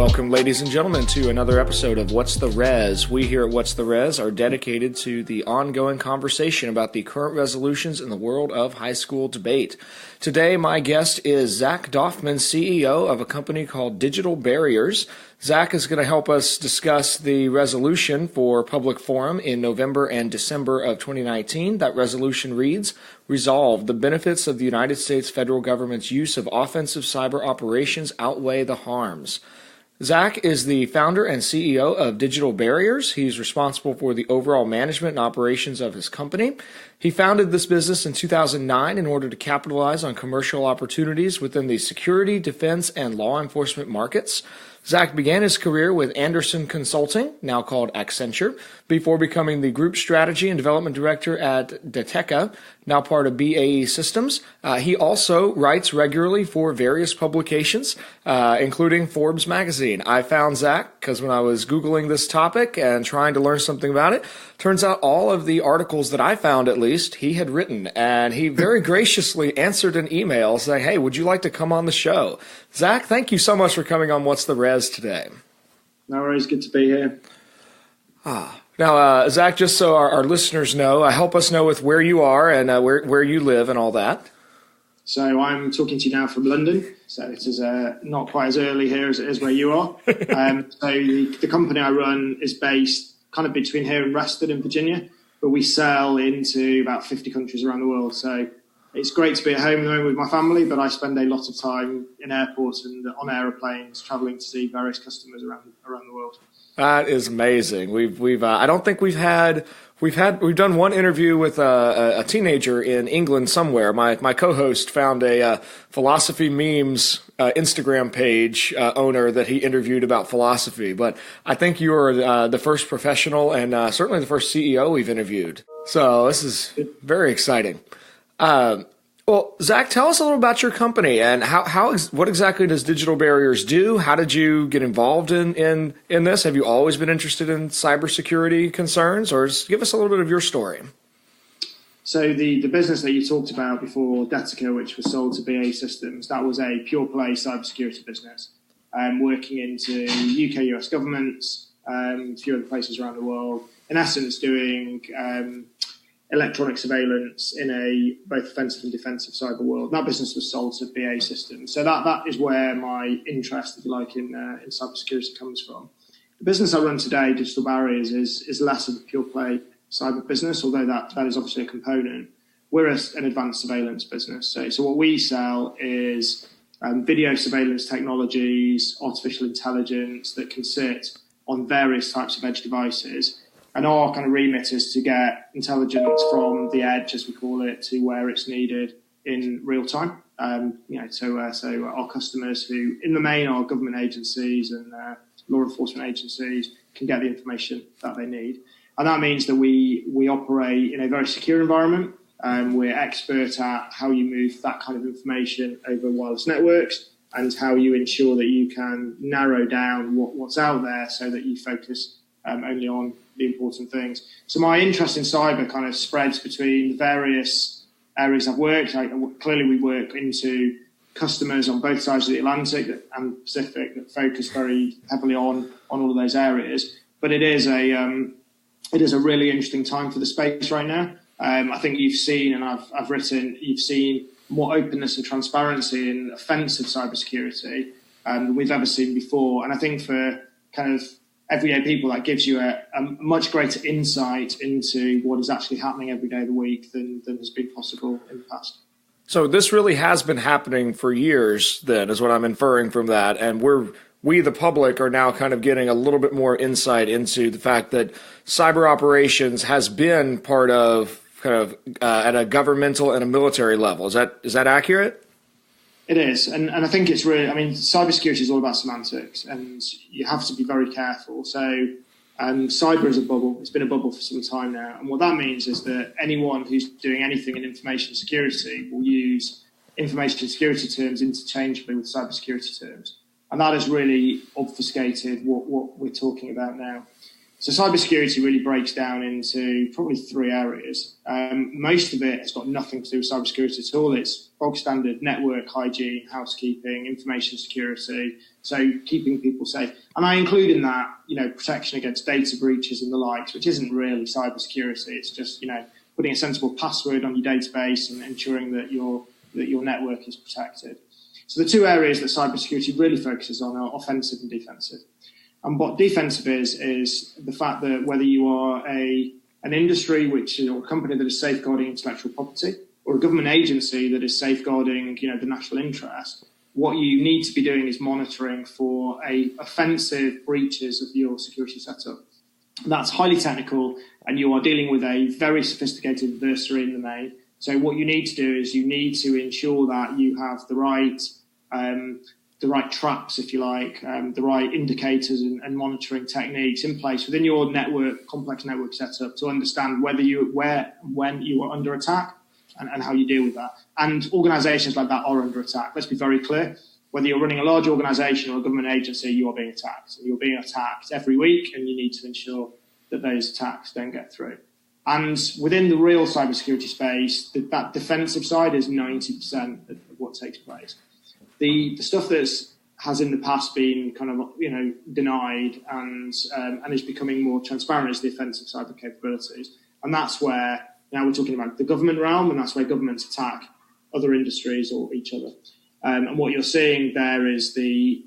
Welcome, ladies and gentlemen, to another episode of What's the Res? We here at What's the Res are dedicated to the ongoing conversation about the current resolutions in the world of high school debate. Today, my guest is Zak Doffman, CEO of a company called Digital Barriers. Zak is going to help us discuss the resolution for Public Forum in November and December of 2019. That resolution reads, Resolve, the benefits of the United States federal government's use of offensive cyber operations outweigh the harms. Zak is the founder and CEO of Digital Barriers. He's responsible for the overall management and operations of his company. He founded this business in 2009 in order to capitalize on commercial opportunities within the security, defense, and law enforcement markets. Zak began his career with Anderson Consulting, now called Accenture, before becoming the Group Strategy and Development Director at Dec, now part of BAE Systems. He also writes regularly for various publications, including Forbes magazine. I found Zak because when I was Googling this topic and trying to learn something about it, turns out all of the articles that I found, at least, he had written. And he very graciously answered an email saying, hey, would you like to come on the show? Zak, thank you so much for coming on What's the Res today. No worries, good to be here. Now, Zak, just so our listeners know, help us know with where you are and where you live and all that. So I'm talking to you now from London, so it is not quite as early here as it is where you are. So the company I run is based kind of between here and Reston in Virginia, but we sell into about 50 countries around the world. So it's great to be at home at the moment with my family, but I spend a lot of time in airports and on aeroplanes traveling to see various customers around the world. That is amazing. I don't think we've done one interview with a teenager in England somewhere. My co-host found a philosophy memes Instagram page owner that he interviewed about philosophy. But I think you are the first professional and certainly the first CEO we've interviewed. So this is very exciting. Well, Zak, tell us a little about your company and what exactly does Digital Barriers do? How did you get involved in this? Have you always been interested in cybersecurity concerns, or just give us a little bit of your story? So the business that you talked about before, Dec, which was sold to BAE Systems, that was a pure play cybersecurity business, working into UK, US governments, a few other places around the world. In essence, doing electronic surveillance in a both offensive and defensive cyber world. That business was sold to BAE Systems. So that is where my interest, if you like, in cybersecurity comes from. The business I run today, Digital Barriers, is less of a pure play cyber business, although that is obviously a component. We're an advanced surveillance business. So what we sell is video surveillance technologies, artificial intelligence that can sit on various types of edge devices. And our kind of remit is to get intelligence from the edge, as we call it, to where it's needed in real time. So our customers, who in the main are government agencies and law enforcement agencies, can get the information that they need. And that means that we operate in a very secure environment. We're expert at how you move that kind of information over wireless networks and how you ensure that you can narrow down what's out there so that you focus only on the important things. So my interest in cyber kind of spreads between the various areas I've worked. Clearly, we work into customers on both sides of the Atlantic and Pacific that focus very heavily on all of those areas. But it is a really interesting time for the space right now. I think you've seen, and I've written, you've seen more openness and transparency in offensive cybersecurity than we've ever seen before. And I think for kind of everyday people, that gives you a much greater insight into what is actually happening every day of the week than has been possible in the past. So this really has been happening for years, then, is what I'm inferring from that. And we, the public, are now kind of getting a little bit more insight into the fact that cyber operations has been part of kind of at a governmental and a military level. Is that accurate? It is, and I think it's really, cybersecurity is all about semantics, and you have to be very careful. So cyber is a bubble. It's been a bubble for some time now. And what that means is that anyone who's doing anything in information security will use information security terms interchangeably with cybersecurity terms. And that has really obfuscated what we're talking about now. So cybersecurity really breaks down into probably three areas. Most of it has got nothing to do with cybersecurity at all. It's bog standard network hygiene, housekeeping, information security, so keeping people safe. And I include in that, protection against data breaches and the likes, which isn't really cybersecurity. It's just, putting a sensible password on your database and ensuring that your network is protected. So the two areas that cybersecurity really focuses on are offensive and defensive. And what defensive is the fact that whether you are an industry or a company that is safeguarding intellectual property, or a government agency that is safeguarding, the national interest, what you need to be doing is monitoring for offensive breaches of your security setup. That's highly technical, and you are dealing with a very sophisticated adversary in the main. So what you need to do is you need to ensure that you have the right traps, if you like, the right indicators and monitoring techniques in place within your complex network setup to understand when you are under attack and how you deal with that. And organisations like that are under attack. Let's be very clear. Whether you're running a large organisation or a government agency, you are being attacked. You're being attacked every week, and you need to ensure that those attacks don't get through. And within the real cybersecurity space, that defensive side is 90% of what takes place. The stuff that has in the past been kind of denied and is becoming more transparent is the offensive cyber capabilities, and that's where now we're talking about the government realm, and that's where governments attack other industries or each other. And what you're seeing there is the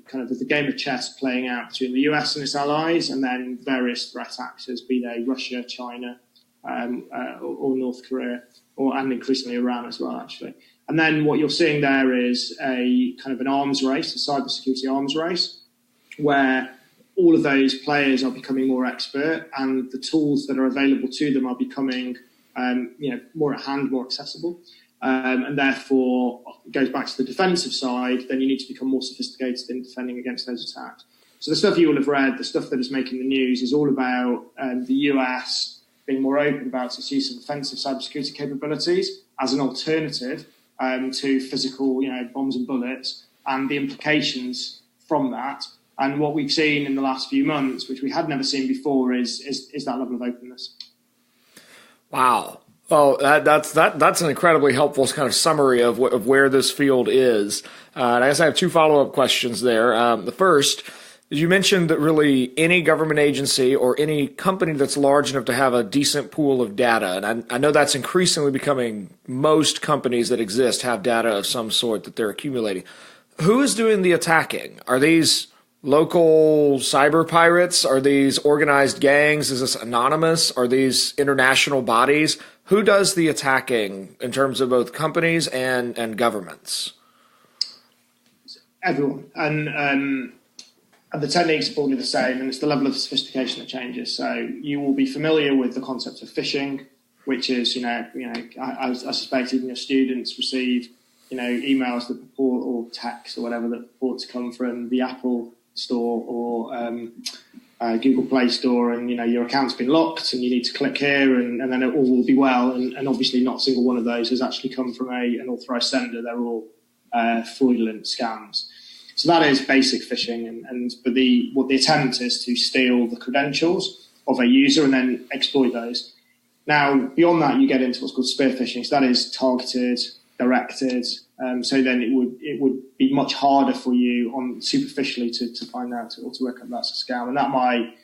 game of chess playing out between the US and its allies, and then various threat actors, be they Russia, China, or North Korea, and increasingly Iran as well, actually. And then what you're seeing there is a kind of an arms race, a cybersecurity arms race, where all of those players are becoming more expert, and the tools that are available to them are becoming, more at hand, more accessible. And therefore, it goes back to the defensive side, then you need to become more sophisticated in defending against those attacks. So the stuff you will have read, the stuff that is making the news, is all about the US being more open about its use of offensive cybersecurity capabilities as an alternative to physical, bombs and bullets, and the implications from that. And what we've seen in the last few months, which we had never seen before, is that level of openness. Wow. Well, that's an incredibly helpful kind of summary of where this field is. And I guess I have two follow-up questions there. The first is, you mentioned that really any government agency or any company that's large enough to have a decent pool of data, and I know that's increasingly becoming, most companies that exist have data of some sort that they're accumulating. Who is doing the attacking? Are these local cyber pirates? Are these organized gangs? Is this anonymous? Are these international bodies? Who does the attacking in terms of both companies and governments? Everyone. And the techniques are broadly the same, and it's the level of sophistication that changes. So you will be familiar with the concept of phishing, which is, I suspect even your students receive, emails that purport, or texts or whatever, that purport to come from the Apple Store or Google Play Store, and your account's been locked and you need to click here and then it all will be well, and obviously not a single one of those has actually come from an authorized sender. They're all fraudulent scams. So that is basic phishing, but what the attempt is to steal the credentials of a user and then exploit those. Now, beyond that, you get into what's called spear phishing. So that is targeted, directed. So then it would be much harder for you superficially to find out or to work out that's a scam. And that might,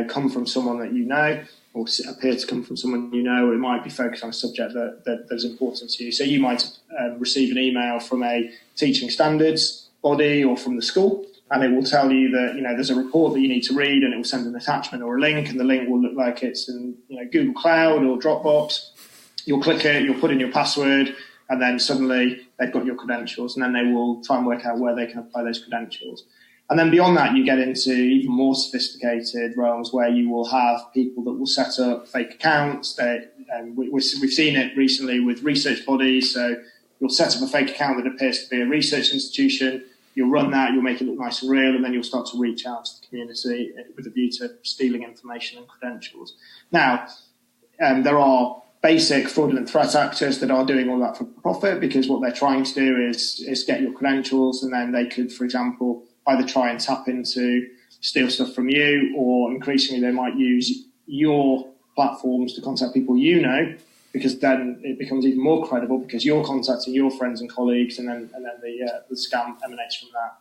come from someone that you know, or appear to come from someone you know, or it might be focused on a subject that is important to you. So you might receive an email from a teaching standards body or from the school, and it will tell you that, there's a report that you need to read, and it will send an attachment or a link, and the link will look like it's in, Google Cloud or Dropbox. You'll click it, you'll put in your password, and then suddenly they've got your credentials, and then they will try and work out where they can apply those credentials. And then beyond that, you get into even more sophisticated realms where you will have people that will set up fake accounts. We've seen it recently with research bodies. So you'll set up a fake account that appears to be a research institution. You'll run that, you'll make it look nice and real, and then you'll start to reach out to the community with a view to stealing information and credentials. Now, there are basic fraudulent threat actors that are doing all that for profit, because what they're trying to do is get your credentials, and then they could, for example, either try and tap into steal stuff from you, or increasingly they might use your platforms to contact people you know, because then it becomes even more credible because you're contacting your friends and colleagues, and then the scam emanates from that.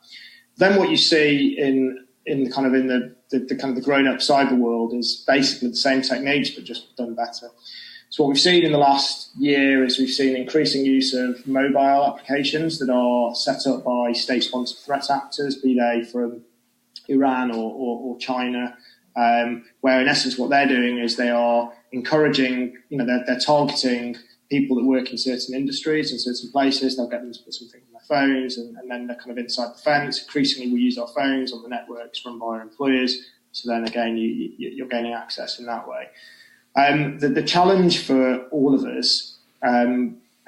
Then what you see in the kind of the grown-up cyber world is basically the same techniques but just done better. So what we've seen in the last year is we've seen increasing use of mobile applications that are set up by state-sponsored threat actors, be they from Iran or China, where in essence what they're doing is they are encouraging, they're targeting people that work in certain industries and certain places. They'll get them to put something on their phones, and then they're kind of inside the fence. Increasingly, we use our phones on the networks run by our employers. So then again, you're gaining access in that way. The challenge for all of us,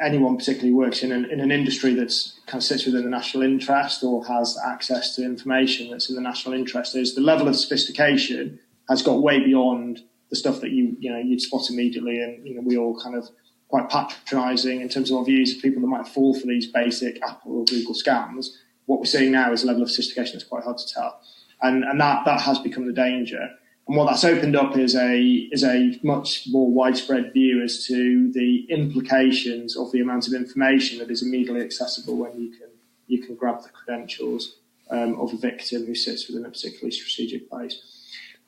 anyone particularly works in an industry that's kind of sits within the national interest or has access to information that's in the national interest, is the level of sophistication has got way beyond the stuff that you'd spot immediately, and we all kind of quite patronising in terms of our views of people that might fall for these basic Apple or Google scams. What we're seeing now is a level of sophistication that's quite hard to tell, and that has become the danger. And what that's opened up is a much more widespread view as to the implications of the amount of information that is immediately accessible when you can grab the credentials of a victim who sits within a particularly strategic place.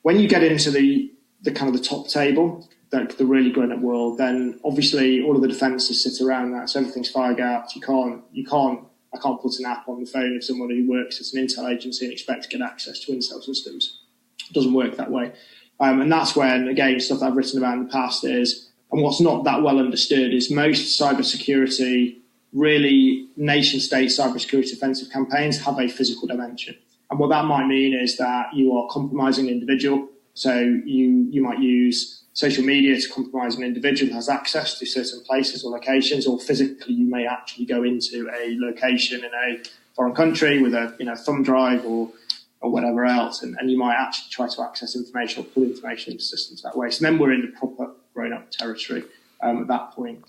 When you get into the kind of the top table, the really grown-up world, then obviously all of the defences sit around that. So everything's fire-gapped. I can't put an app on the phone of someone who works at an intel agency and expect to get access to intel systems. It doesn't work that way. And that's when, again, stuff that I've written about in the past is, and what's not that well understood is most cybersecurity, really nation-state cybersecurity offensive campaigns have a physical dimension. And what that might mean is that you are compromising an individual. So you might use social media to compromise an individual who has access to certain places or locations, or physically you may actually go into a location in a foreign country with a thumb drive or whatever else, and you might actually try to access information or pull information into systems that way. So then we're in the proper grown-up territory at that point.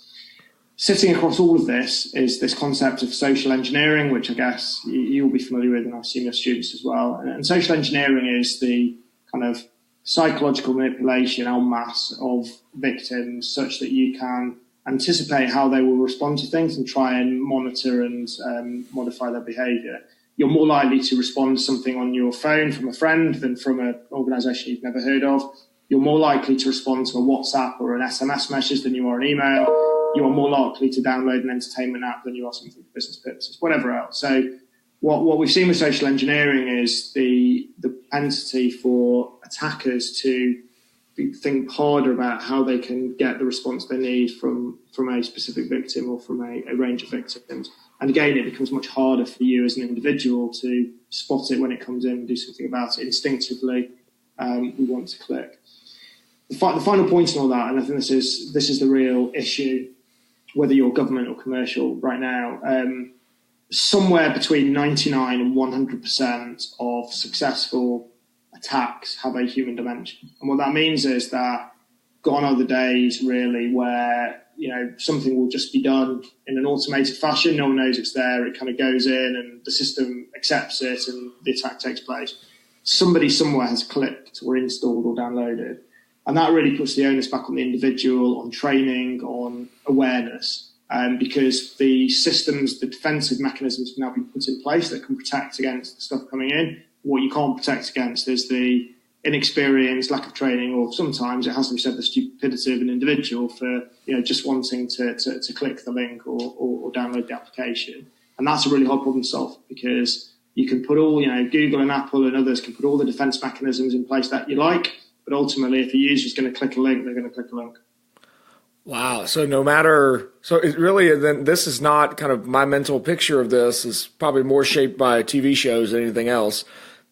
Sitting across all of this is this concept of social engineering, which I guess you'll be familiar with, and I assume your students as well. And social engineering is the kind of psychological manipulation en masse of victims such that you can anticipate how they will respond to things and try and monitor and modify their behaviour. You're more likely to respond to something on your phone from a friend than from an organisation you've never heard of. You're more likely to respond to a WhatsApp or an SMS message than you are an email. You are more likely to download an entertainment app than you are something for business purposes, whatever else. So what we've seen with social engineering is the propensity for attackers to think harder about how they can get the response they need from a specific victim or from a range of victims. And again, it becomes much harder for you as an individual to spot it when it comes in and do something about it. Instinctively, we want to click. The final point in all that, and I think this is the real issue, whether you're government or commercial right now, somewhere between 99 and 100% of successful attacks have a human dimension. And what that means is that gone are the days really where something will just be done in an automated fashion. No one knows it's there. It kind of goes in and the system accepts it and the attack takes place. Somebody somewhere has clicked or installed or downloaded. And that really puts the onus back on the individual, on training, on awareness, because the systems, the defensive mechanisms have now been put in place that can protect against the stuff coming in. What you can't protect against is the inexperience, lack of training, or sometimes it has to be said the stupidity of an individual for just wanting to click the link or download the application. And that's a really hard problem to solve, because you can put all, Google and Apple and others can put all the defense mechanisms in place that you like, but ultimately if a user is going to click a link, they're going to click a link. Wow. So it really, then this is not kind of my mental picture of this is probably more shaped by TV shows than anything else.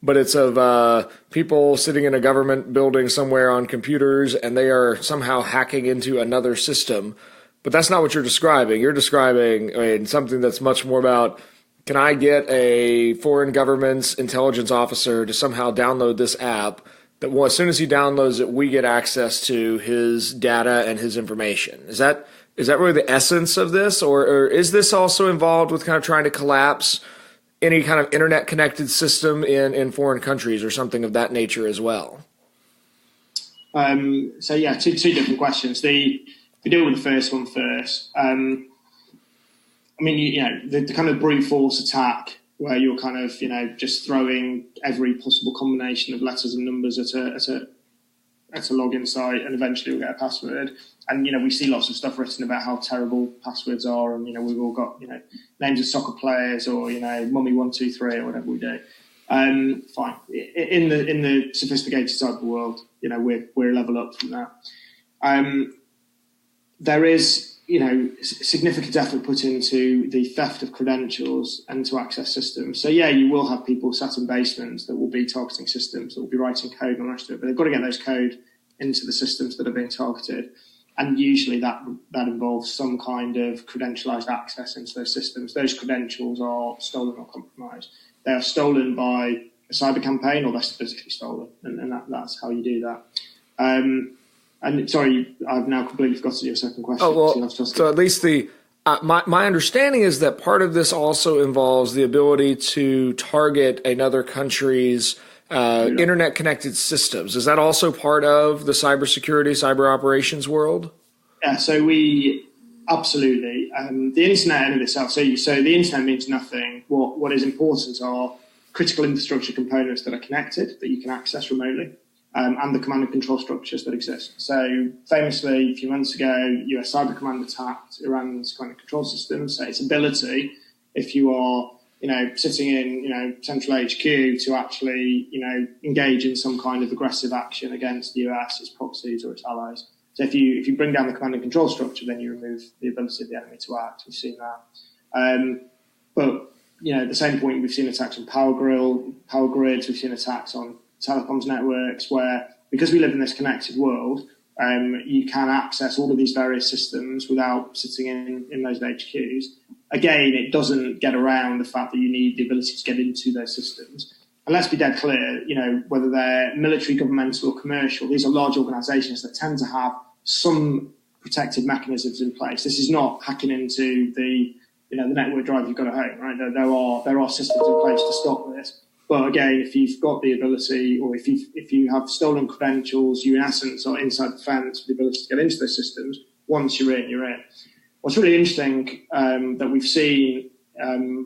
But it's of people sitting in a government building somewhere on computers, and they are somehow hacking into another system. But that's not what you're describing. You're describing something that's much more about, can I get a foreign government's intelligence officer to somehow download this app that as soon as he downloads it, we get access to his data and his information? Is that really the essence of this? Or is this also involved with kind of trying to collapse any kind of internet connected system in foreign countries or something of that nature as well? So yeah, two different questions. If we deal with the first one first, I mean, the kind of brute force attack where you're kind of, just throwing every possible combination of letters and numbers at a login site, and eventually you'll get a password. And, we see lots of stuff written about how terrible passwords are. And, we've all got, names of soccer players or, mummy123 or whatever we do. Fine. In the sophisticated side of the world, we're a level up from that. There is, significant effort put into the theft of credentials and to access systems. So yeah, you will have people sat in basements that will be targeting systems, that will be writing code and all the rest of it, but they've got to get those code into the systems that are being targeted. And usually that involves some kind of credentialized access into those systems. Those credentials are stolen or compromised. They are stolen by a cyber campaign, or they're physically stolen, and that's how you do that. And sorry, I've now completely forgotten your second question. Oh, well, so at least my understanding is that part of this also involves the ability to target another country's internet-connected systems. Is that also part of the cybersecurity, cyber operations world? Yeah, so we absolutely. The internet in of itself, so the internet means nothing. What is important are critical infrastructure components that are connected, that you can access remotely. And the command and control structures that exist. So famously, a few months ago, US Cyber Command attacked Iran's command and control systems. So its ability, if you are, sitting in, central HQ, to actually, engage in some kind of aggressive action against the US, its proxies or its allies. So if you bring down the command and control structure, then you remove the ability of the enemy to act. We've seen that. But at the same point, we've seen attacks on power grids. We've seen attacks on telecoms networks, where, because we live in this connected world, you can access all of these various systems without sitting in those HQs. Again, it doesn't get around the fact that you need the ability to get into those systems. And let's be dead clear, whether they're military, governmental or commercial, these are large organisations that tend to have some protective mechanisms in place. This is not hacking into the network drive you've got at home, right? There are systems in place to stop this. But again, if you've got the ability, or if you have stolen credentials, you in essence are inside the fence with the ability to get into those systems. Once you're in, you're in. What's really interesting that we've seen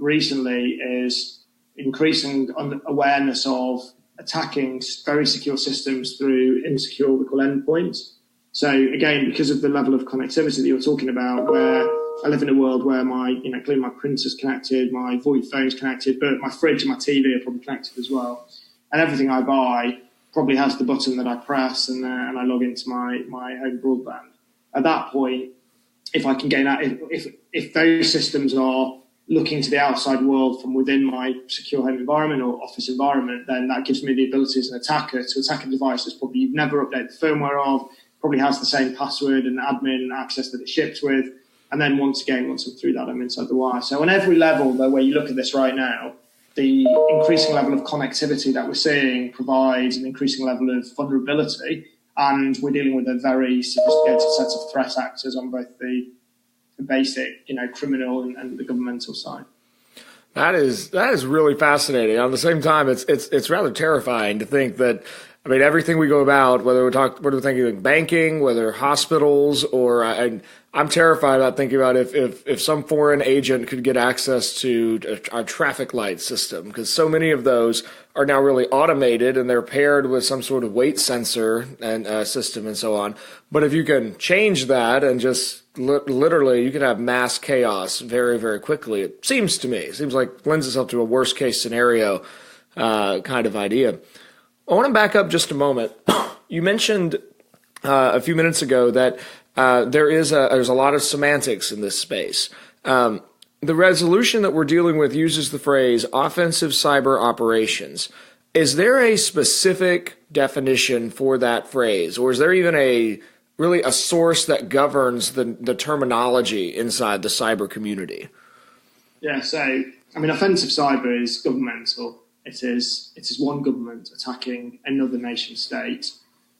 recently is increasing awareness of attacking very secure systems through insecure, we call endpoints. So again, because of the level of connectivity that you're talking about, where I live in a world where clearly my printer's connected, my VoIP phone's connected, but my fridge and my TV are probably connected as well. And everything I buy probably has the button that I press and I log into my home broadband. At that point, if I can gain that, if those systems are looking to the outside world from within my secure home environment or office environment, then that gives me the ability as an attacker to attack a device that's probably you've never updated the firmware of, probably has the same password and admin access that it ships with. And then once I'm through that, I'm inside the wire. So on every level, though, where you look at this right now, the increasing level of connectivity that we're seeing provides an increasing level of vulnerability. And we're dealing with a very sophisticated set of threat actors on both the basic, criminal and the governmental side. That is really fascinating. On the same time, it's rather terrifying to think that, everything we go about, whether we're thinking like banking, whether hospitals, or I'm terrified about thinking about if some foreign agent could get access to our traffic light system, because so many of those are now really automated and they're paired with some sort of weight sensor and system and so on. But if you can change that and just literally, you can have mass chaos very, very quickly. It seems to me. It seems like lends itself to a worst case scenario kind of idea. I want to back up just a moment. You mentioned a few minutes ago that there's a lot of semantics in this space. The resolution that we're dealing with uses the phrase offensive cyber operations. Is there a specific definition for that phrase, or is there even really a source that governs the terminology inside the cyber community? Yeah, so offensive cyber is governmental. It is one government attacking another nation state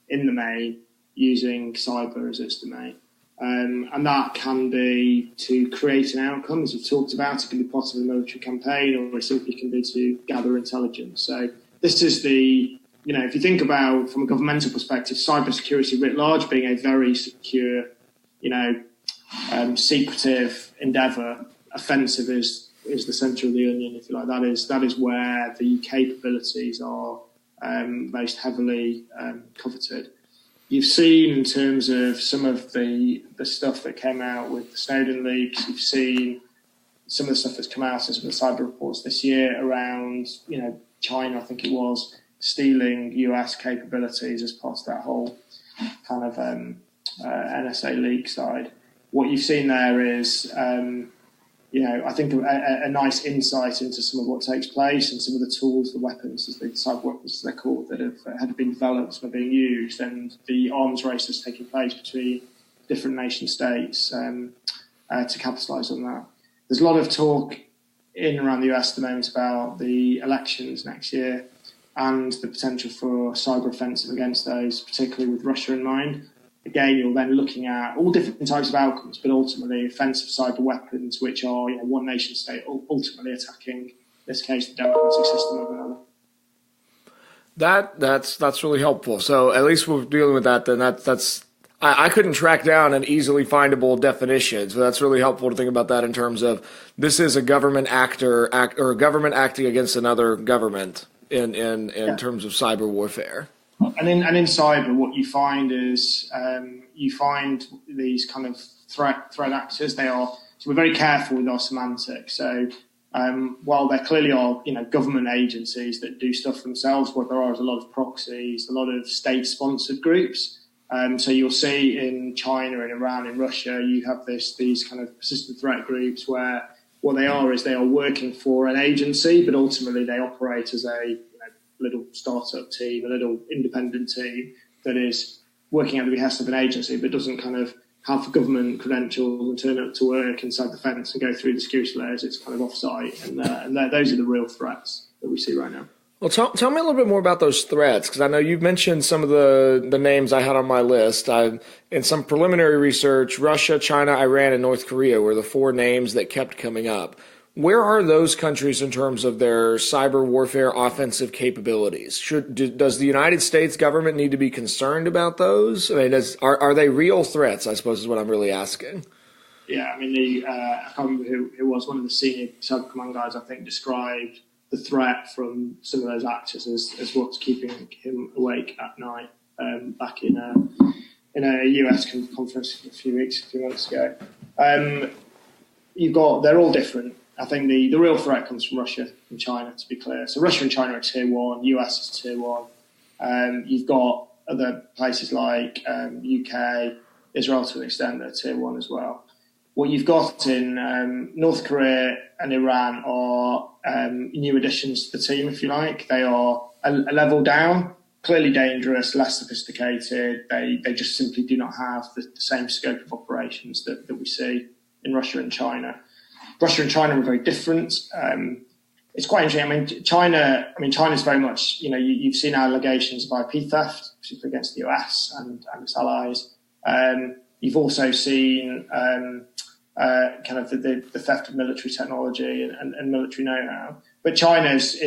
in the main, using cyber as its domain. And that can be to create an outcome, as you've talked about. It can be part of a military campaign, or it simply can be to gather intelligence. So this is if you think about from a governmental perspective, cybersecurity writ large being a very secure, secretive endeavour, offensive is the centre of the onion, if you like. That is where the capabilities are most heavily coveted. You've seen in terms of some of the stuff that came out with the Snowden leaks, you've seen some of the stuff that's come out in some of the cyber reports this year around, China, I think it was, stealing US capabilities as part of that whole kind of NSA leak side. What you've seen there is, I think a nice insight into some of what takes place and some of the tools, the weapons, cyber weapons as they're called, that had been developed and are being used, and the arms race that's taking place between different nation states to capitalise on that. There's a lot of talk in and around the US at the moment about the elections next year and the potential for cyber offensive against those, particularly with Russia in mind. Again, you're then looking at all different types of outcomes, but ultimately offensive cyber weapons, which are one nation state ultimately attacking, in this case, the democratic system of another. That's really helpful. So at least we're dealing with that. Then that's I couldn't track down an easily findable definition. So that's really helpful to think about that in terms of this is a government or a government acting against another government in terms of cyber warfare. And in cyber, what you find is you find these kind of threat actors. So we're very careful with our semantics. So while there clearly are government agencies that do stuff themselves, what there are is a lot of proxies, a lot of state-sponsored groups. So you'll see in China and Iran and Russia, you have these kind of persistent threat groups where what they are is they are working for an agency, but ultimately they operate as a little startup team, a little independent team that is working at the behest of an agency, but doesn't kind of have government credentials and turn up to work inside the fence and go through the security layers. It's kind of off-site, and those are the real threats that we see right now. Well, tell me a little bit more about those threats, because I know you've mentioned some of the names I had on my list. In some preliminary research, Russia, China, Iran, and North Korea were the four names that kept coming up. Where are those countries in terms of their cyber warfare offensive capabilities? Does the United States government need to be concerned about those? I mean, are they real threats, I suppose is what I'm really asking. Yeah, I mean, I can't remember who it was, one of the senior cyber command guys, I think, described the threat from some of those actors as what's keeping him awake at night back in a US conference a few months ago. They're all different. I think the real threat comes from Russia and China, to be clear. So Russia and China are tier one, US is tier one. You've got other places like UK, Israel to an extent that are tier one as well. What you've got in North Korea and Iran are new additions to the team, if you like. They are a level down, clearly dangerous, less sophisticated. They just simply do not have the same scope of operations that we see in Russia and China. Russia and China are very different. It's quite interesting. China's very much, you've seen allegations of IP theft, particularly against the US and its allies. You've also seen kind of the theft of military technology and military know-how. But China is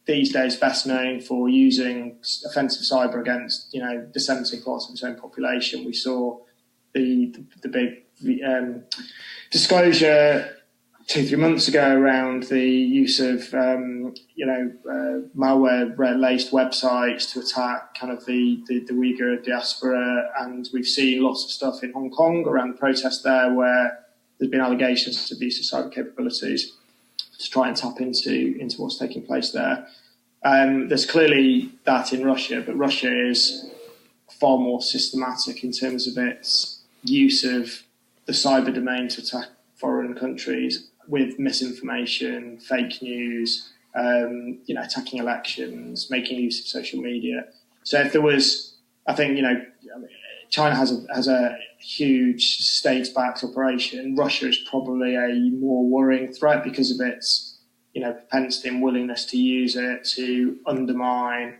these days best known for using offensive cyber against, dissenting parts of its own population. We saw the big disclosure 2-3 months ago around the use of malware-laced websites to attack kind of the Uyghur diaspora, and we've seen lots of stuff in Hong Kong around the protest there where there's been allegations of use of cyber capabilities to try and tap into what's taking place there. There's clearly that in Russia, but Russia is far more systematic in terms of its use of the cyber domain to attack foreign countries with misinformation, fake news, attacking elections, making use of social media. So if there was, I think, China has a huge state-backed operation. Russia is probably a more worrying threat because of its, propensity and willingness to use it to undermine,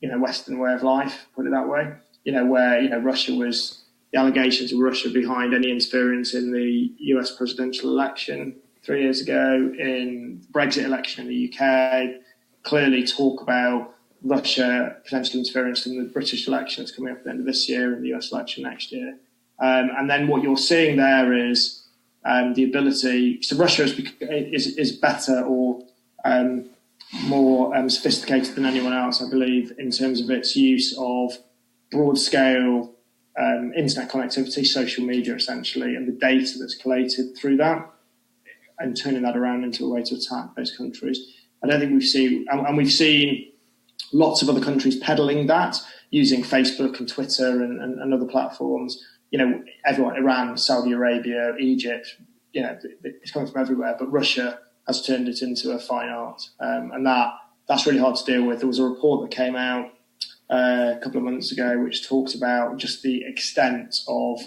Western way of life, put it that way. Where, Russia was the allegations of Russia behind any interference in the US presidential election 3 years ago, in the Brexit election in the UK, clearly talk about Russia potentially interference in the British election that's coming up at the end of this year and the US election next year. And then what you're seeing there is the ability. So Russia is better or more sophisticated than anyone else, I believe, in terms of its use of broad-scale internet connectivity, social media, essentially, and the data that's collated through that, and turning that around into a way to attack those countries. I don't think we've seen lots of other countries peddling that, using Facebook and Twitter and other platforms. Everyone, Iran, Saudi Arabia, Egypt, it's coming from everywhere. But Russia has turned it into a fine art, and that's really hard to deal with. There was a report that came out a couple of months ago which talked about just the extent of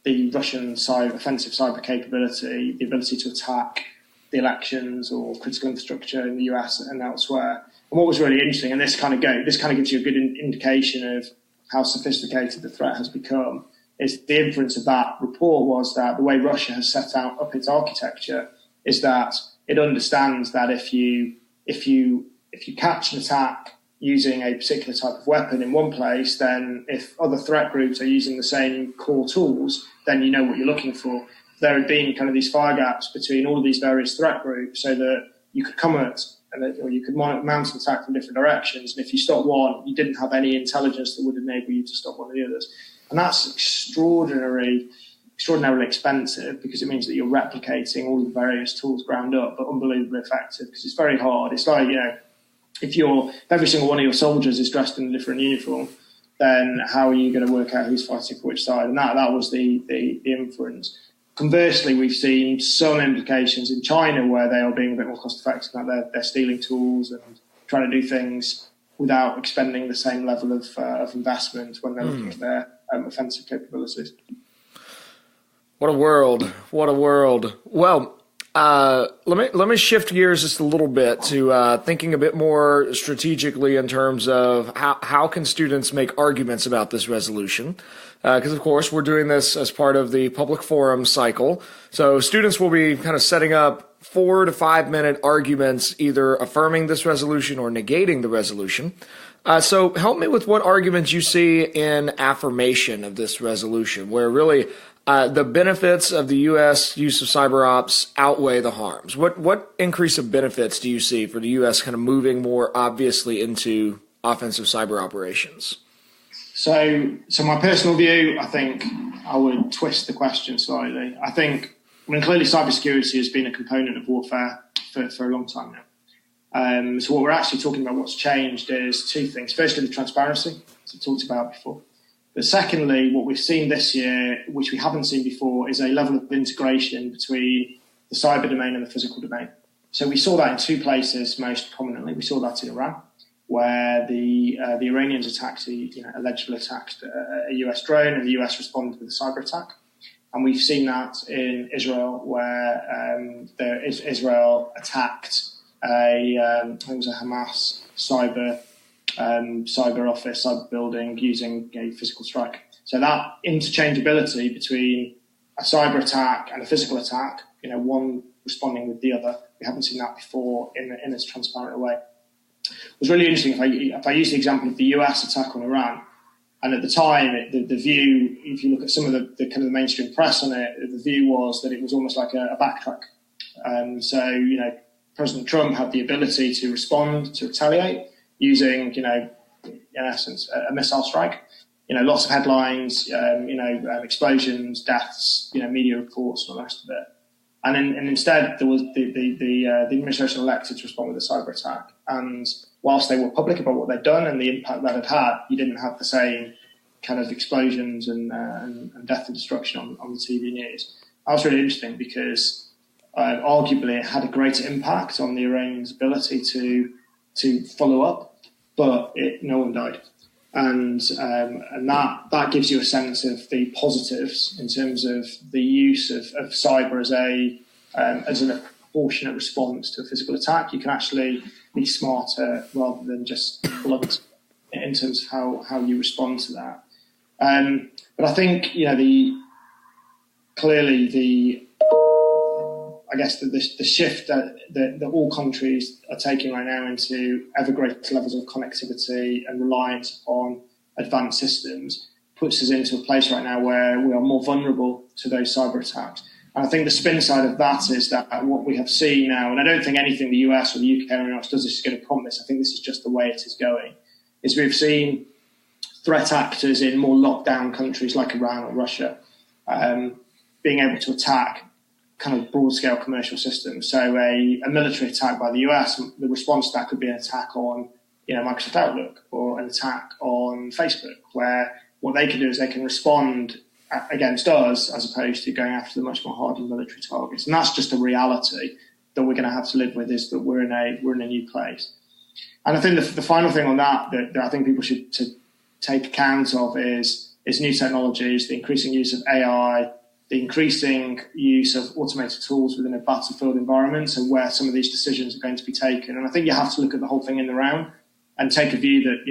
the Russian offensive cyber capability, the ability to attack the elections or critical infrastructure in the US and elsewhere. And what was really interesting, and this kind of gives you a good indication of how sophisticated the threat has become, is the inference of that report was that the way Russia has set up its architecture is that it understands that if you catch an attack using a particular type of weapon in one place, then if other threat groups are using the same core tools, then you know what you're looking for. There had been kind of these fire gaps between all of these various threat groups so that you could come at, or you could mount an attack from different directions. And if you stop one, you didn't have any intelligence that would enable you to stop one of the others. And that's extraordinarily expensive, because it means that you're replicating all the various tools ground up, but unbelievably effective, because it's very hard. It's like, if every single one of your soldiers is dressed in a different uniform, then how are you going to work out who's fighting for which side? And that was the inference. Conversely, we've seen some implications in China where they are being a bit more cost effective, like they're stealing tools and trying to do things without expending the same level of investment when they're looking at their offensive capabilities. What a world. What a world. Well, let me shift gears just a little bit to thinking a bit more strategically in terms of how can students make arguments about this resolution? Because, of course, we're doing this as part of the public forum cycle. So students will be kind of setting up 4 to 5 minute arguments, either affirming this resolution or negating the resolution. So help me with what arguments you see in affirmation of this resolution, where really the benefits of the U.S. use of cyber ops outweigh the harms. What increase of benefits do you see for the U.S. kind of moving more obviously into offensive cyber operations? So my personal view, I think I would twist the question slightly. Clearly cybersecurity has been a component of warfare for a long time now. So what we're actually talking about, what's changed, is two things. Firstly, the transparency, as I talked about before. But secondly, what we've seen this year, which we haven't seen before, is a level of integration between the cyber domain and the physical domain. So we saw that in two places most prominently. We saw that in Iran, where the Iranians allegedly attacked a US drone, and the US responded with a cyber attack. And we've seen that in Israel, where Israel attacked it was a Hamas cyber office, cyber building, using a physical strike. So that interchangeability between a cyber attack and a physical attack, one responding with the other, we haven't seen that before in as transparent a way. It was really interesting. If I use the example of the US attack on Iran, and at the time, the view, if you look at some of the kind of the mainstream press on it, the view was that it was almost like a backtrack. So, President Trump had the ability to respond, to retaliate, using, in essence, a missile strike. Lots of headlines, explosions, deaths, media reports, and all the rest of it. And instead, there was the administration elected to respond with a cyber attack. And whilst they were public about what they'd done and the impact that had, you didn't have the same kind of explosions and death and destruction on the TV news. That was really interesting because arguably it had a greater impact on the Iranians' ability to follow up, but no one died. And that gives you a sense of the positives in terms of the use of cyber as a proportionate response to a physical attack. You can actually be smarter rather than just blunt in terms of how you respond to that. But I think, the shift that all countries are taking right now into ever greater levels of connectivity and reliance on advanced systems puts us into a place right now where we are more vulnerable to those cyber attacks. And I think the spin side of that is that what we have seen now, and I don't think anything the US or the UK or anyone else does this is going to prompt this, I think this is just the way it is going, is we've seen threat actors in more lockdown countries like Iran or Russia being able to attack kind of broad-scale commercial systems. So a military attack by the US, the response to that could be an attack on Microsoft Outlook or an attack on Facebook, where what they can do is they can respond against us as opposed to going after the much more hardened military targets. And that's just a reality that we're going to have to live with, is that we're in a new place. And I think the final thing on that I think people should take account of is new technologies, the increasing use of AI, the increasing use of automated tools within a battlefield environment, and where some of these decisions are going to be taken. And I think you have to look at the whole thing in the round and take a view that,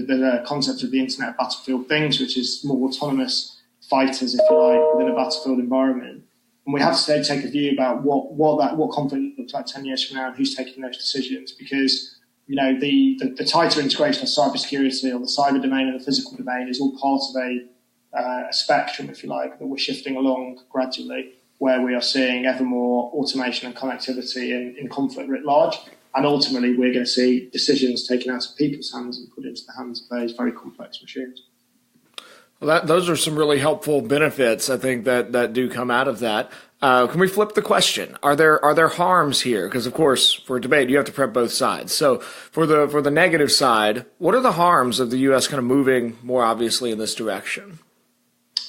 there's a concept of the Internet of Battlefield Things, which is more autonomous fighters, if you like, within a battlefield environment. And we have to take a view about what conflict looks like 10 years from now and who's taking those decisions, because the tighter integration of cybersecurity or the cyber domain and the physical domain is all part of a spectrum, if you like, that we're shifting along gradually, where we are seeing ever more automation and connectivity in conflict writ large. And ultimately, we're going to see decisions taken out of people's hands and put into the hands of those very complex machines. Well, those are some really helpful benefits, I think, that do come out of that. Can we flip the question? Are there harms here? Because, of course, for a debate, you have to prep both sides. So for the negative side, what are the harms of the U.S. kind of moving more obviously in this direction?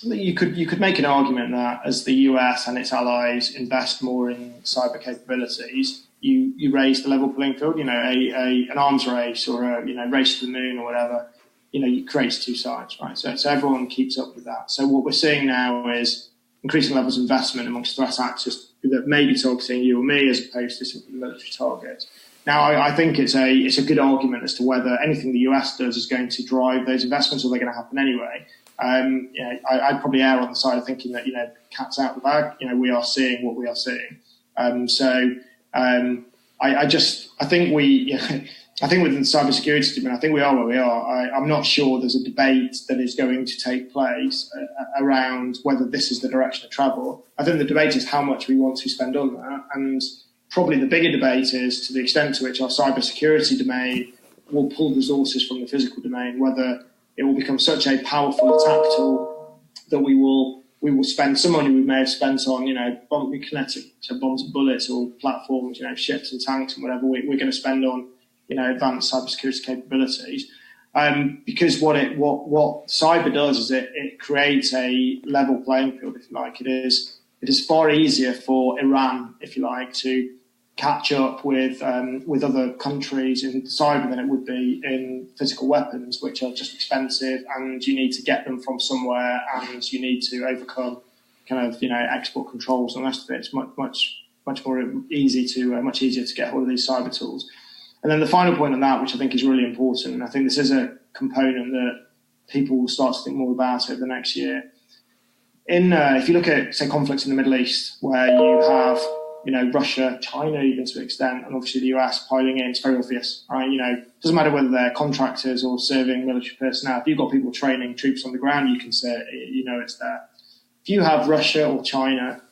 You could make an argument that as the US and its allies invest more in cyber capabilities, you raise the level playing field. An arms race or a race to the moon or whatever, it creates two sides, right? So everyone keeps up with that. So what we're seeing now is increasing levels of investment amongst threat actors that may be targeting you or me as opposed to simply military targets. Now, I think it's a good argument as to whether anything the US does is going to drive those investments or they're going to happen anyway. I'd probably err on the side of thinking that, cat's out the bag. We are seeing what we are seeing. I think within the cybersecurity domain, I think we are where we are. I'm not sure there's a debate that is going to take place around whether this is the direction of travel. I think the debate is how much we want to spend on that. And probably the bigger debate is to the extent to which our cybersecurity domain will pull resources from the physical domain, whether it will become such a powerful attack tool that we will spend some money we may have spent on, kinetic, so bombs and bullets or platforms, ships and tanks and whatever we're going to spend on, advanced cybersecurity capabilities. Because what cyber does is it creates a level playing field, if you like. It is far easier for Iran, if you like, to catch up with other countries in cyber than it would be in physical weapons, which are just expensive, and you need to get them from somewhere, and you need to overcome kind of export controls and the rest of it. It's much easier to get hold of these cyber tools. And then the final point on that, which I think is really important, and I think this is a component that people will start to think more about over the next year. If you look at, say, conflicts in the Middle East, where you have Russia, China, even to an extent, and obviously the US piling in, it's very obvious, right? It doesn't matter whether they're contractors or serving military personnel. If you've got people training troops on the ground, you can say, it's there. If you have Russia or China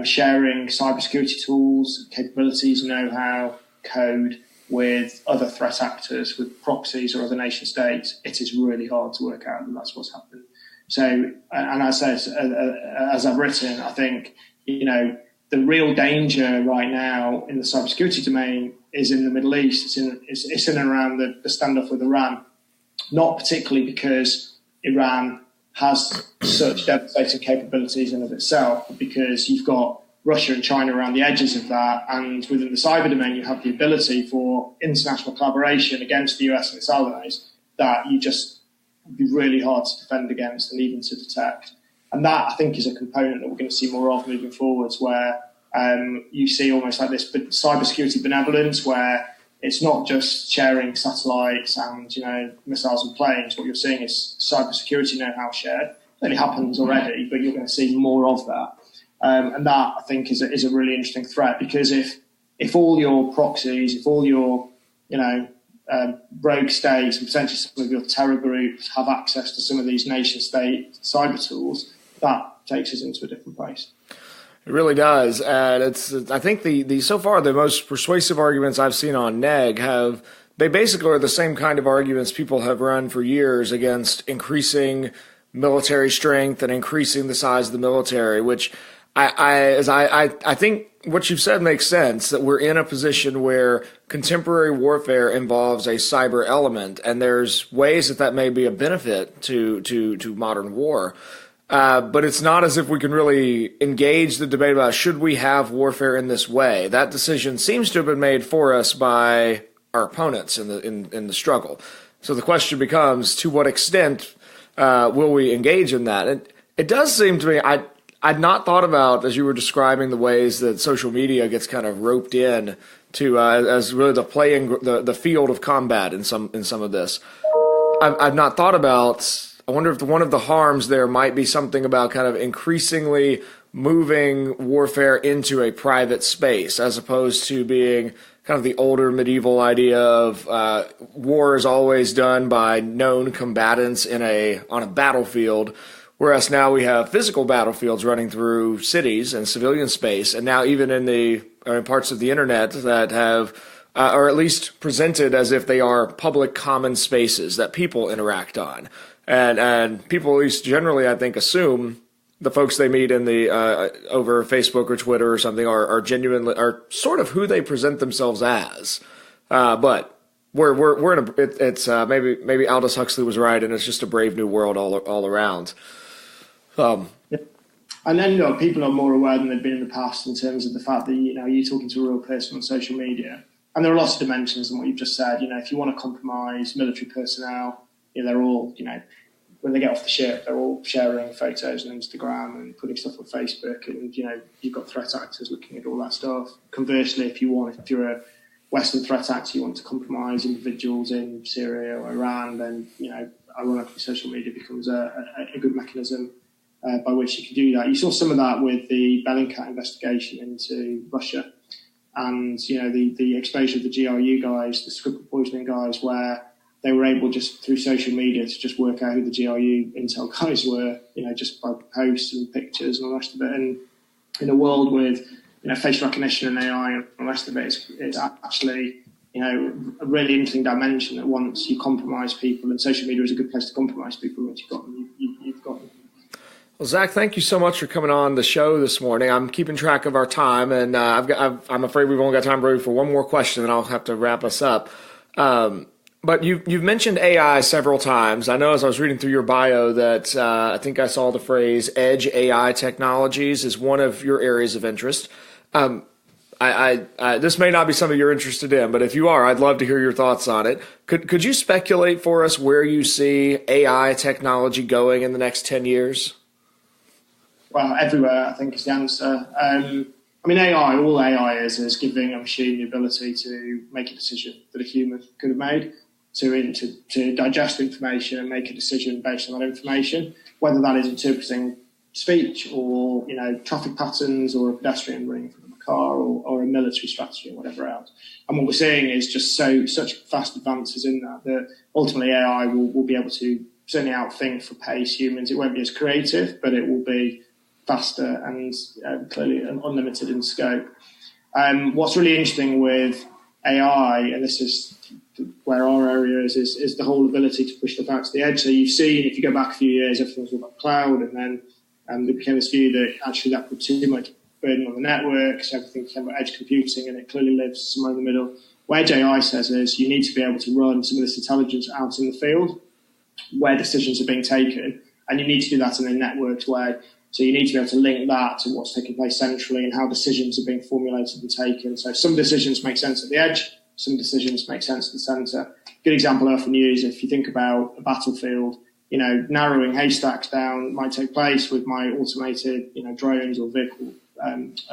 sharing cybersecurity tools, capabilities, know-how, code with other threat actors, with proxies or other nation states, it is really hard to work out that that's what's happened. So, and as I've written, I think, the real danger right now in the cybersecurity domain is in the Middle East. It's in and around the standoff with Iran, not particularly because Iran has such devastating capabilities in of itself, but because you've got Russia and China around the edges of that, and within the cyber domain you have the ability for international collaboration against the US and its allies that you just would be really hard to defend against and even to detect. And that, I think, is a component that we're going to see more of moving forwards, where you see almost like this cybersecurity benevolence, where it's not just sharing satellites and, missiles and planes. What you're seeing is cybersecurity know-how shared. It only happens already, but you're going to see more of that. And that, I think, is a really interesting threat, because if all your proxies, if all your, rogue states and potentially some of your terror groups have access to some of these nation-state cyber tools, that takes us into a different place. It really does, and I think the so far the most persuasive arguments I've seen on they basically are the same kind of arguments people have run for years against increasing military strength and increasing the size of the military, which I think what you've said makes sense, that we're in a position where contemporary warfare involves a cyber element, and there's ways that may be a benefit to modern war. But it's not as if we can really engage the debate about should we have warfare in this way. That decision seems to have been made for us by our opponents in the struggle. So the question becomes, to what extent will we engage in that? It does seem to me, I'd not thought about, as you were describing, the ways that social media gets kind of roped in to as really the field of combat in some of this. I've not thought about. I wonder if one of the harms there might be something about kind of increasingly moving warfare into a private space, as opposed to being kind of the older medieval idea of war is always done by known combatants on a battlefield, whereas now we have physical battlefields running through cities and civilian space, and now even in parts of the internet that have or at least presented as if they are public common spaces that people interact on. And people, at least generally, I think, assume the folks they meet in over Facebook or Twitter or something are genuinely, are sort of who they present themselves as. But we're in it's maybe Aldous Huxley was right, and it's just a brave new world all around. And then people are more aware than they've been in the past in terms of the fact that you're talking to a real person on social media, and there are lots of dimensions in what you've just said. If you want to compromise military personnel, they're all when they get off the ship, they're all sharing photos on Instagram and putting stuff on Facebook, and you've got threat actors looking at all that stuff. Conversely, if you're a Western threat actor, you want to compromise individuals in Syria or Iran, then ironically social media becomes a good mechanism by which you can do that. You saw some of that with the Bellingcat investigation into Russia, and the exposure of the GRU guys, the script poisoning guys, where they were able just through social media to just work out who the GRU intel guys were, just by posts and pictures and all the rest of it. And in a world with, facial recognition and AI and all the rest of it, it's actually, a really interesting dimension that once you compromise people, and social media is a good place to compromise people, once you've got them, you've got them. Well, Zach, thank you so much for coming on the show this morning. I'm keeping track of our time, and I'm afraid we've only got time for one more question, and I'll have to wrap us up. But you've mentioned AI several times. I know as I was reading through your bio that I think I saw the phrase edge AI technologies is one of your areas of interest. This may not be something you're interested in, but if you are, I'd love to hear your thoughts on it. Could you speculate for us where you see AI technology going in the next 10 years? Well, everywhere, I think, is the answer. All AI is giving a machine the ability to make a decision that a human could have made, to digest information and make a decision based on that information, whether that is interpreting speech or traffic patterns or a pedestrian running from a car or a military strategy or whatever else. And what we're seeing is just such fast advances in that ultimately AI will be able to certainly outthink for pace humans. It won't be as creative, but it will be faster and clearly unlimited in scope. What's really interesting with AI, and this is where our area is the whole ability to push stuff out to the edge. So you've seen, if you go back a few years, everything was all about cloud, and then there became this view that actually that put too much burden on the networks, everything became about edge computing, and it clearly lives somewhere in the middle. What Edge AI says is you need to be able to run some of this intelligence out in the field where decisions are being taken, and you need to do that in a networked way. So you need to be able to link that to what's taking place centrally and how decisions are being formulated and taken. So some decisions make sense at the edge, some decisions make sense at the centre. Good example I often use, if you think about a battlefield, narrowing haystacks down might take place with my automated, drones or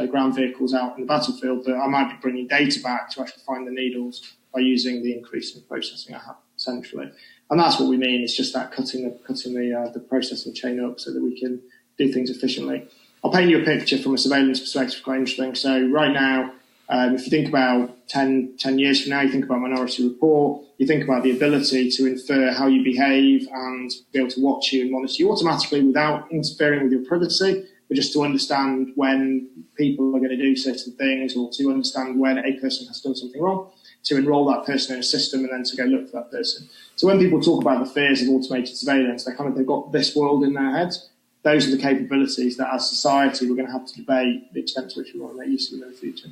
ground vehicles out in the battlefield, but I might be bringing data back to actually find the needles by using the increasing processing I have centrally. And that's what we mean. It's just that cutting the processing chain up so that we can do things efficiently. I'll paint you a picture from a surveillance perspective, quite interesting. So right now, if you think about 10 years from now, you think about Minority Report, you think about the ability to infer how you behave and be able to watch you and monitor you automatically without interfering with your privacy, but just to understand when people are going to do certain things or to understand when a person has done something wrong, to enroll that person in a system and then to go look for that person. So when people talk about the fears of automated surveillance, they've got this world in their heads. Those are the capabilities that as society we're going to have to debate the extent to which we want to make use of them in the future.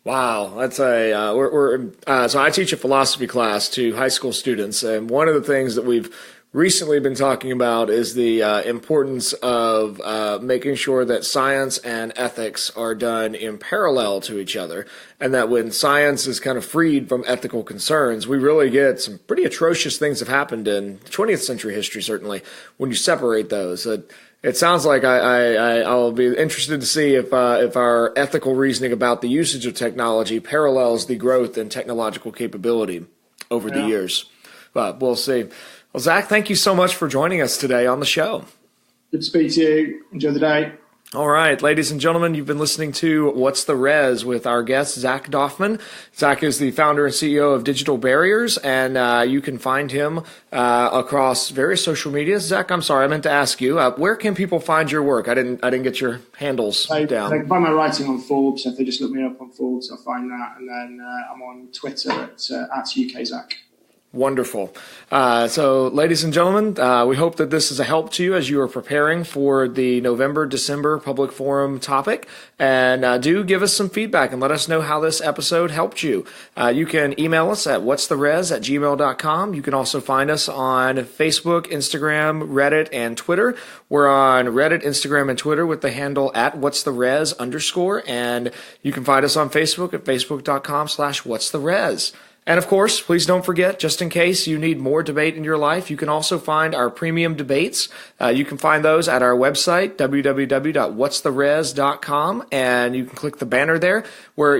Wow, that's so I teach a philosophy class to high school students, and one of the things that we've recently been talking about is the importance of making sure that science and ethics are done in parallel to each other, and that when science is kind of freed from ethical concerns, we really get some pretty atrocious things have happened in 20th century history, certainly, when you separate those. It sounds like I'll be interested to see if our ethical reasoning about the usage of technology parallels the growth in technological capability over the years. But we'll see. Well, Zach, thank you so much for joining us today on the show. Good to speak to you. Enjoy the day. All right, ladies and gentlemen, you've been listening to What's the Res with our guest, Zak Doffman. Zak is the founder and CEO of Digital Barriers, and you can find him across various social medias. Zak, I'm sorry, I meant to ask you, where can people find your work? I didn't get your handles down. They can find my writing on Forbes. So if they just look me up on Forbes, I'll find that. And then I'm on Twitter at UKZak. Wonderful. So, ladies and gentlemen, we hope that this is a help to you as you are preparing for the November-December Public Forum topic. And do give us some feedback and let us know how this episode helped you. You can email us at whatsttheres@gmail.com. You can also find us on Facebook, Instagram, Reddit, and Twitter. We're on Reddit, Instagram, and Twitter with the handle at whatsttheres_. And you can find us on Facebook at facebook.com/whatsttheres. And of course, please don't forget, just in case you need more debate in your life, you can also find our premium debates. You can find those at our website, www.whatsttheres.com, and you can click the banner there where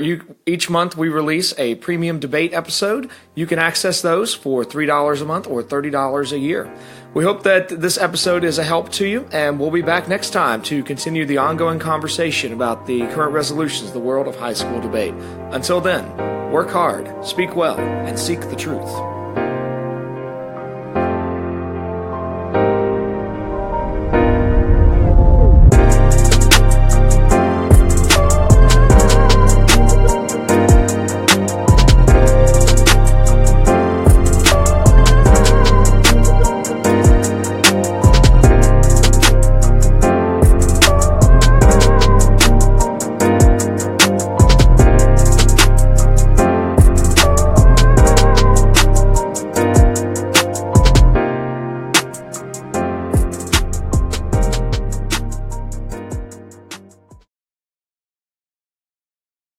each month we release a premium debate episode. You can access those for $3 a month or $30 a year. We hope that this episode is a help to you, and we'll be back next time to continue the ongoing conversation about the current resolutions of the world of high school debate. Until then, work hard, speak well, and seek the truth.